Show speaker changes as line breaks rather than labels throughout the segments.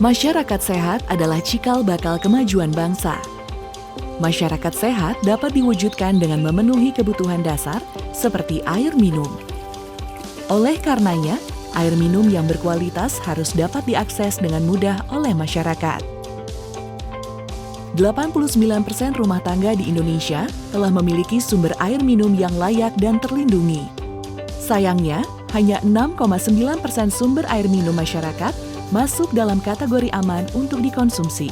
Masyarakat sehat adalah cikal bakal kemajuan bangsa. Masyarakat sehat dapat diwujudkan dengan memenuhi kebutuhan dasar seperti air minum. Oleh karenanya, air minum yang berkualitas harus dapat diakses dengan mudah oleh masyarakat. 89% rumah tangga di Indonesia telah memiliki sumber air minum yang layak dan terlindungi. Sayangnya, hanya 6,9% sumber air minum masyarakat masuk dalam kategori aman untuk dikonsumsi.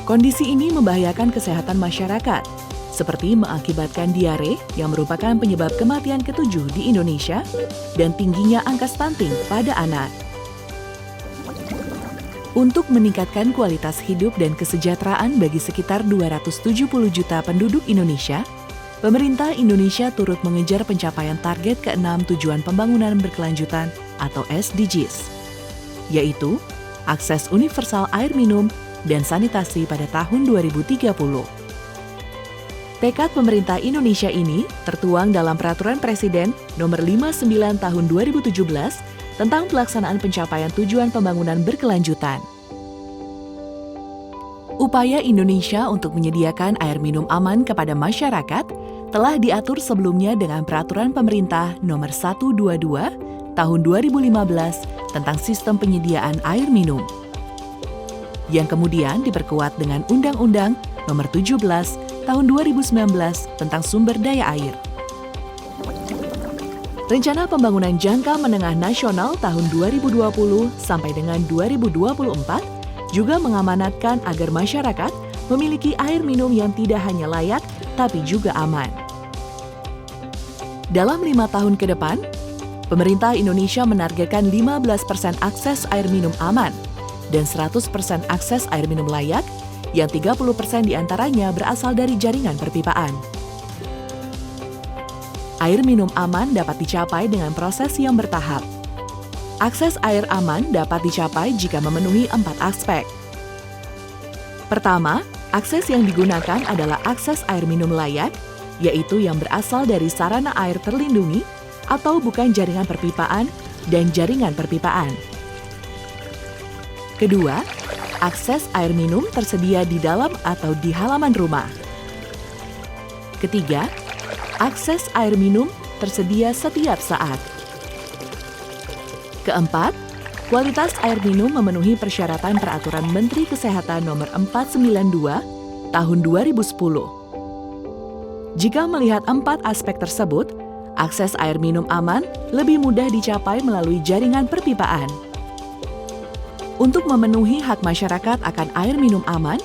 Kondisi ini membahayakan kesehatan masyarakat, seperti mengakibatkan diare yang merupakan penyebab kematian ke-7 di Indonesia dan tingginya angka stunting pada anak. Untuk meningkatkan kualitas hidup dan kesejahteraan bagi sekitar 270 juta penduduk Indonesia, pemerintah Indonesia turut mengejar pencapaian target ke-6 Tujuan Pembangunan Berkelanjutan atau SDGs, yaitu akses universal air minum dan sanitasi pada tahun 2030. Tekad pemerintah Indonesia ini tertuang dalam Peraturan Presiden Nomor 59 Tahun 2017 tentang pelaksanaan pencapaian Tujuan Pembangunan Berkelanjutan. Upaya Indonesia untuk menyediakan air minum aman kepada masyarakat telah diatur sebelumnya dengan Peraturan Pemerintah Nomor 122 Tahun 2015 tentang Sistem Penyediaan Air Minum, yang kemudian diperkuat dengan Undang-Undang Nomor 17 Tahun 2019 tentang Sumber Daya Air. Rencana Pembangunan Jangka Menengah Nasional tahun 2020 sampai dengan 2024 juga mengamanatkan agar masyarakat memiliki air minum yang tidak hanya layak, tapi juga aman. Dalam 5 tahun ke depan, pemerintah Indonesia menargetkan 15% akses air minum aman dan 100% akses air minum layak, yang 30% diantaranya berasal dari jaringan perpipaan. Air minum aman dapat dicapai dengan proses yang bertahap. Akses air aman dapat dicapai jika memenuhi 4 aspek. Pertama, akses yang digunakan adalah akses air minum layak, yaitu yang berasal dari sarana air terlindungi atau bukan jaringan perpipaan dan jaringan perpipaan. Kedua, akses air minum tersedia di dalam atau di halaman rumah. Ketiga, akses air minum tersedia setiap saat. Keempat, kualitas air minum memenuhi persyaratan Peraturan Menteri Kesehatan Nomor 492 Tahun 2010. Jika melihat 4 aspek tersebut, akses air minum aman lebih mudah dicapai melalui jaringan perpipaan. Untuk memenuhi hak masyarakat akan air minum aman,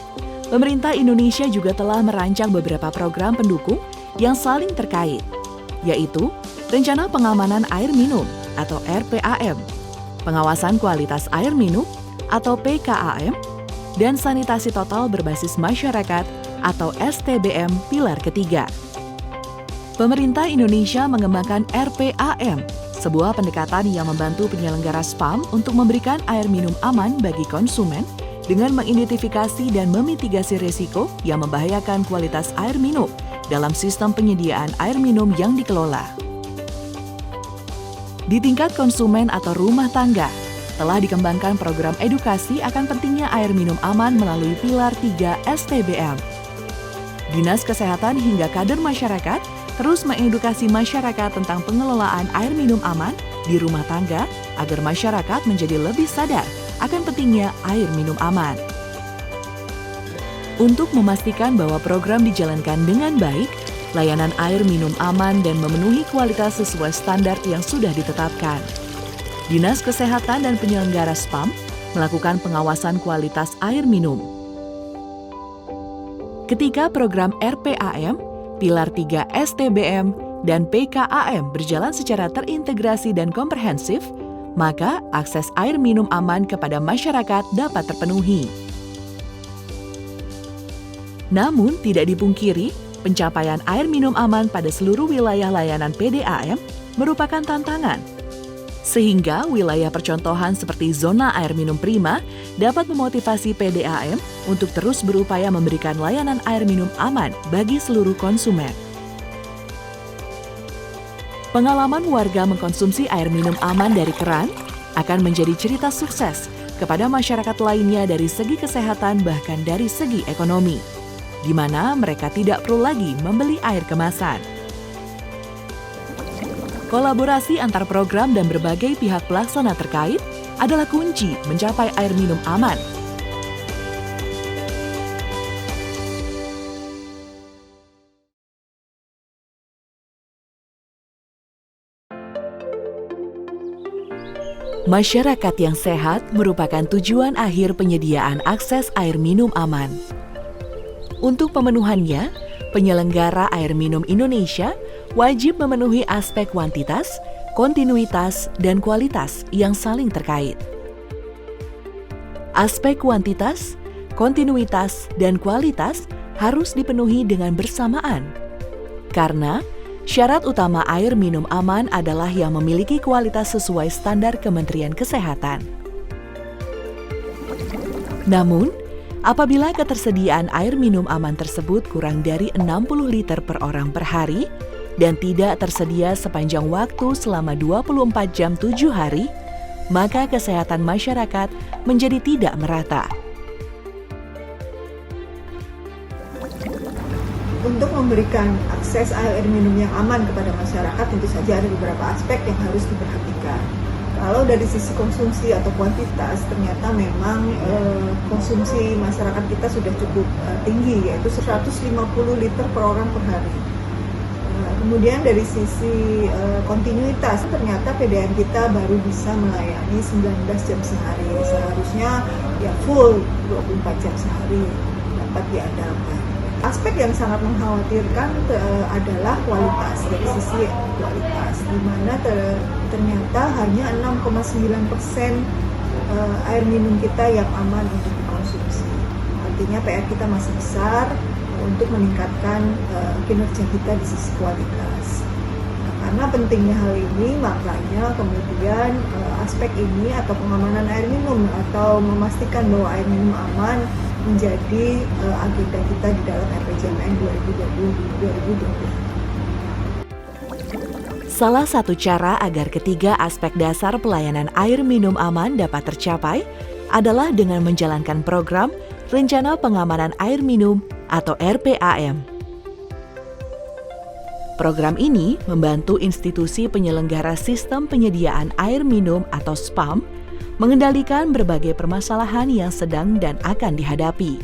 pemerintah Indonesia juga telah merancang beberapa program pendukung yang saling terkait, yaitu Rencana Pengamanan Air Minum atau RPAM, Pengawasan Kualitas Air Minum atau PKAM, dan Sanitasi Total Berbasis Masyarakat atau STBM Pilar Ketiga. Pemerintah Indonesia mengembangkan RPAM, sebuah pendekatan yang membantu penyelenggara SPAM untuk memberikan air minum aman bagi konsumen dengan mengidentifikasi dan memitigasi risiko yang membahayakan kualitas air minum dalam sistem penyediaan air minum yang dikelola. Di tingkat konsumen atau rumah tangga, telah dikembangkan program edukasi akan pentingnya air minum aman melalui Pilar 3 STBM. Dinas Kesehatan hingga kader masyarakat terus mengedukasi masyarakat tentang pengelolaan air minum aman di rumah tangga agar masyarakat menjadi lebih sadar akan pentingnya air minum aman. Untuk memastikan bahwa program dijalankan dengan baik, layanan air minum aman dan memenuhi kualitas sesuai standar yang sudah ditetapkan, Dinas Kesehatan dan penyelenggara SPAM melakukan pengawasan kualitas air minum. Ketika program RPAM, Pilar 3 STBM, dan PKAM berjalan secara terintegrasi dan komprehensif, maka akses air minum aman kepada masyarakat dapat terpenuhi. Namun, tidak dipungkiri, pencapaian air minum aman pada seluruh wilayah layanan PDAM merupakan tantangan. Sehingga wilayah percontohan seperti zona air minum prima dapat memotivasi PDAM untuk terus berupaya memberikan layanan air minum aman bagi seluruh konsumen. Pengalaman warga mengkonsumsi air minum aman dari keran akan menjadi cerita sukses kepada masyarakat lainnya dari segi kesehatan bahkan dari segi ekonomi, di mana mereka tidak perlu lagi membeli air kemasan. Kolaborasi antar program dan berbagai pihak pelaksana terkait adalah kunci mencapai air minum aman. Masyarakat yang sehat merupakan tujuan akhir penyediaan akses air minum aman. Untuk pemenuhannya, penyelenggara air minum Indonesia wajib memenuhi aspek kuantitas, kontinuitas, dan kualitas yang saling terkait. Aspek kuantitas, kontinuitas, dan kualitas harus dipenuhi dengan bersamaan. Karena syarat utama air minum aman adalah yang memiliki kualitas sesuai standar Kementerian Kesehatan. Namun, apabila ketersediaan air minum aman tersebut kurang dari 60 liter per orang per hari dan tidak tersedia sepanjang waktu selama 24 jam 7 hari, maka kesehatan masyarakat menjadi tidak merata.
Untuk memberikan akses air minum yang aman kepada masyarakat, tentu saja ada beberapa aspek yang harus diperhatikan. Kalau dari sisi konsumsi atau kuantitas, ternyata memang konsumsi masyarakat kita sudah cukup tinggi, yaitu 150 liter per orang per hari. Kemudian dari sisi kontinuitas, ternyata PDAM kita baru bisa melayani 19 jam sehari. Seharusnya ya full 24 jam sehari dapat diandalkan. Aspek yang sangat mengkhawatirkan adalah kualitas, dari sisi kualitas, di mana ternyata hanya 6,9% air minum kita yang aman untuk dikonsumsi. Artinya PR kita masih besar untuk meningkatkan kinerja kita di sisi kualitas. Karena pentingnya hal ini, makanya kemudian aspek ini atau pengamanan air minum atau memastikan bahwa air minum aman menjadi agenda kita di dalam RPJMN 2020-2024.
Salah satu cara agar ketiga aspek dasar pelayanan air minum aman dapat tercapai adalah dengan menjalankan program Rencana Pengamanan Air Minum atau RPAM. Program ini membantu institusi penyelenggara sistem penyediaan air minum atau SPAM mengendalikan berbagai permasalahan yang sedang dan akan dihadapi.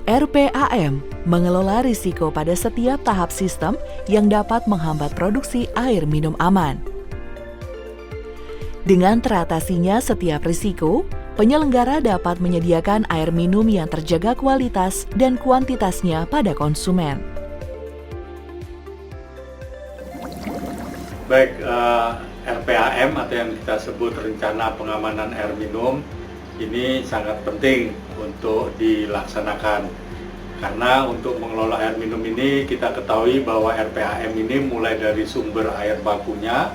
RPAM mengelola risiko pada setiap tahap sistem yang dapat menghambat produksi air minum aman. Dengan teratasinya setiap risiko, penyelenggara dapat menyediakan air minum yang terjaga kualitas dan kuantitasnya pada konsumen.
Baik, RPAM atau yang kita sebut Rencana Pengamanan Air Minum ini sangat penting untuk dilaksanakan. Karena untuk mengelola air minum ini kita ketahui bahwa RPAM ini mulai dari sumber air bakunya,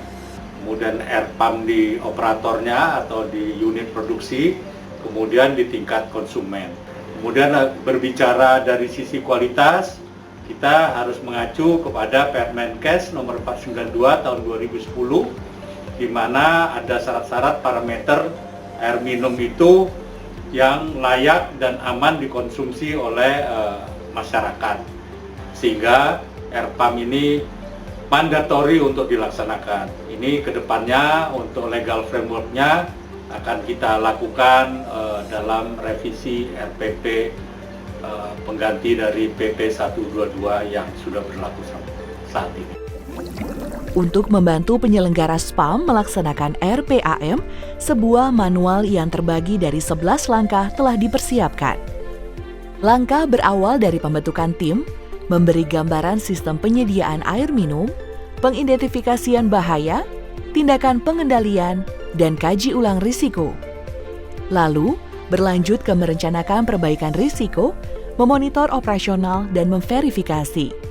kemudian air pump di operatornya atau di unit produksi, kemudian di tingkat konsumen. Kemudian berbicara dari sisi kualitas, kita harus mengacu kepada Permenkes nomor 492 tahun 2010, di mana ada syarat-syarat parameter air minum itu yang layak dan aman dikonsumsi oleh masyarakat. Sehingga RPAM ini mandatori untuk dilaksanakan. Ini kedepannya untuk legal framework-nya akan kita lakukan dalam revisi RPP pengganti dari PP 122 yang sudah berlaku saat ini.
Untuk membantu penyelenggara SPAM melaksanakan RPAM, sebuah manual yang terbagi dari 11 langkah telah dipersiapkan. Langkah berawal dari pembentukan tim, memberi gambaran sistem penyediaan air minum, pengidentifikasian bahaya, tindakan pengendalian, dan kaji ulang risiko. Lalu, berlanjut ke merencanakan perbaikan risiko, memonitor operasional, dan memverifikasi.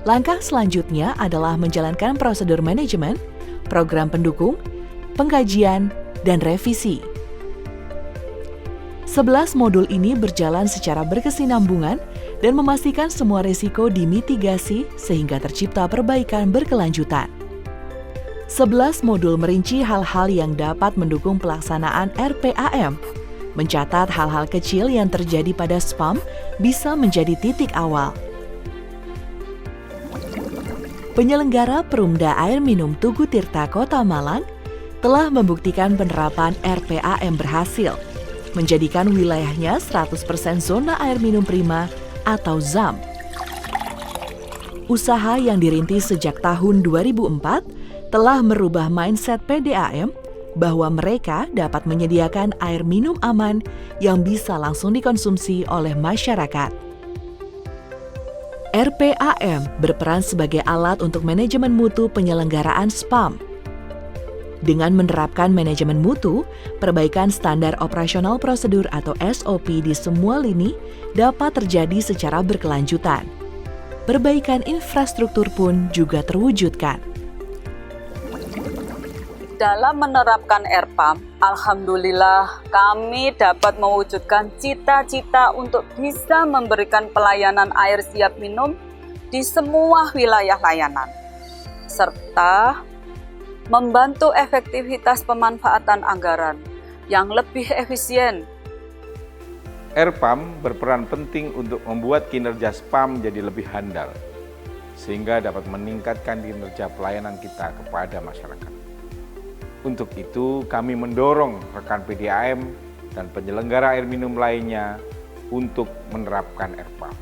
Langkah selanjutnya adalah menjalankan prosedur manajemen, program pendukung, pengkajian, dan revisi. 11 modul ini berjalan secara berkesinambungan dan memastikan semua risiko dimitigasi sehingga tercipta perbaikan berkelanjutan. 11 modul merinci hal-hal yang dapat mendukung pelaksanaan RPAM. Mencatat hal-hal kecil yang terjadi pada spam bisa menjadi titik awal. Penyelenggara Perumda Air Minum Tugu Tirta Kota Malang telah membuktikan penerapan RPAM berhasil, menjadikan wilayahnya 100% zona air minum prima atau ZAM. Usaha yang dirintis sejak tahun 2004 telah merubah mindset PDAM bahwa mereka dapat menyediakan air minum aman yang bisa langsung dikonsumsi oleh masyarakat. RPAM berperan sebagai alat untuk manajemen mutu penyelenggaraan SPAM. Dengan menerapkan manajemen mutu, perbaikan standar operasional prosedur atau SOP di semua lini dapat terjadi secara berkelanjutan. Perbaikan infrastruktur pun juga terwujudkan.
Dalam menerapkan RPAM, alhamdulillah kami dapat mewujudkan cita-cita untuk bisa memberikan pelayanan air siap minum di semua wilayah layanan, serta membantu efektivitas pemanfaatan anggaran yang lebih efisien.
RPAM berperan penting untuk membuat kinerja SPAM jadi lebih handal, sehingga dapat meningkatkan kinerja pelayanan kita kepada masyarakat. Untuk itu, kami mendorong rekan PDAM dan penyelenggara air minum lainnya untuk menerapkan RPAM.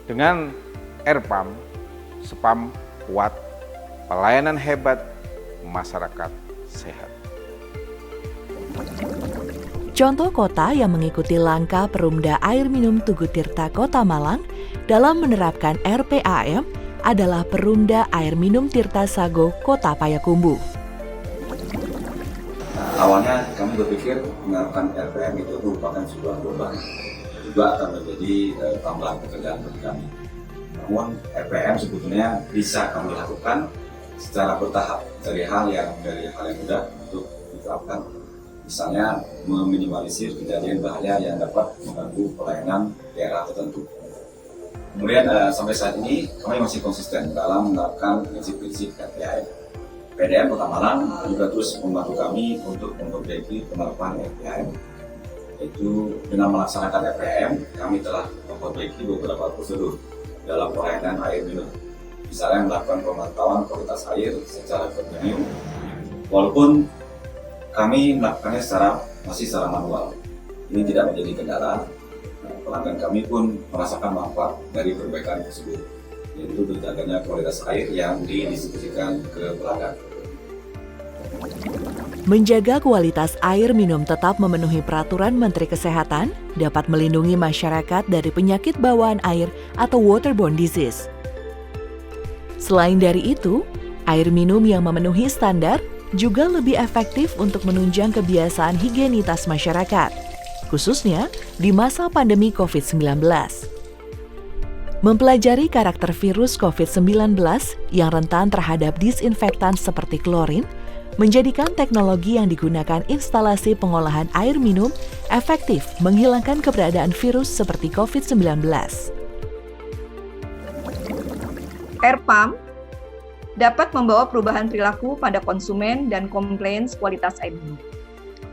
Dengan RPAM, SPAM kuat, pelayanan hebat, masyarakat sehat.
Contoh kota yang mengikuti langkah Perumda Air Minum Tugu Tirta Kota Malang dalam menerapkan RPAM adalah Perumda Air Minum Tirta Sago Kota Payakumbuh.
Awalnya kami berpikir menerapkan RPAM itu merupakan sebuah beban, juga akan menjadi tambahan pekerjaan bagi kami. Namun RPAM sebetulnya bisa kami lakukan secara bertahap dari hal yang mudah untuk diterapkan. Misalnya meminimalisir kejadian bahaya yang dapat mengganggu pelayanan daerah tertentu. Kemudian sampai saat ini kami masih konsisten dalam menerapkan prinsip-prinsip RPAM. PDAM Kota Malang juga terus membantu kami untuk memperbaiki penerapan RPAM. Yaitu dengan melaksanakan RPAM, kami telah memperbaiki beberapa prosedur dalam pelayanan air minum. Misalnya melakukan pemantauan kualitas air secara kontinu, walaupun kami melakukannya masih secara manual. Ini tidak menjadi kendala. Pelanggan kami pun merasakan manfaat dari perbaikan tersebut, yaitu terjaganya kualitas air yang didistribusikan ke pelanggan.
Menjaga kualitas air minum tetap memenuhi peraturan Menteri Kesehatan dapat melindungi masyarakat dari penyakit bawaan air atau waterborne disease. Selain dari itu, air minum yang memenuhi standar juga lebih efektif untuk menunjang kebiasaan higienitas masyarakat, khususnya di masa pandemi COVID-19. Mempelajari karakter virus COVID-19 yang rentan terhadap disinfektan seperti klorin, menjadikan teknologi yang digunakan instalasi pengolahan air minum efektif menghilangkan keberadaan virus seperti COVID-19.
RPAM dapat membawa perubahan perilaku pada konsumen dan komplains kualitas air minum.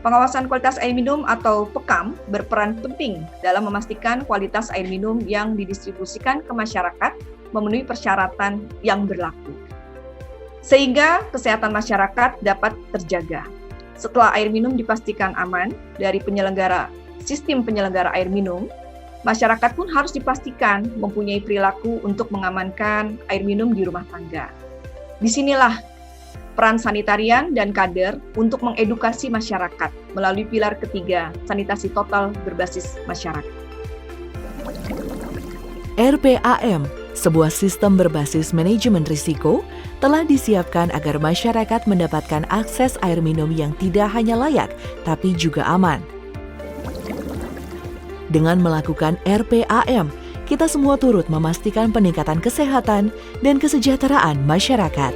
Pengawasan kualitas air minum atau PEKAM berperan penting dalam memastikan kualitas air minum yang didistribusikan ke masyarakat memenuhi persyaratan yang berlaku, sehingga kesehatan masyarakat dapat terjaga. Setelah air minum dipastikan aman dari sistem penyelenggara air minum, masyarakat pun harus dipastikan mempunyai perilaku untuk mengamankan air minum di rumah tangga. Disinilah peran sanitarian dan kader untuk mengedukasi masyarakat melalui pilar ketiga, sanitasi total berbasis masyarakat.
RPAM, sebuah sistem berbasis manajemen risiko, telah disiapkan agar masyarakat mendapatkan akses air minum yang tidak hanya layak, tapi juga aman. Dengan melakukan RPAM, kita semua turut memastikan peningkatan kesehatan dan kesejahteraan masyarakat.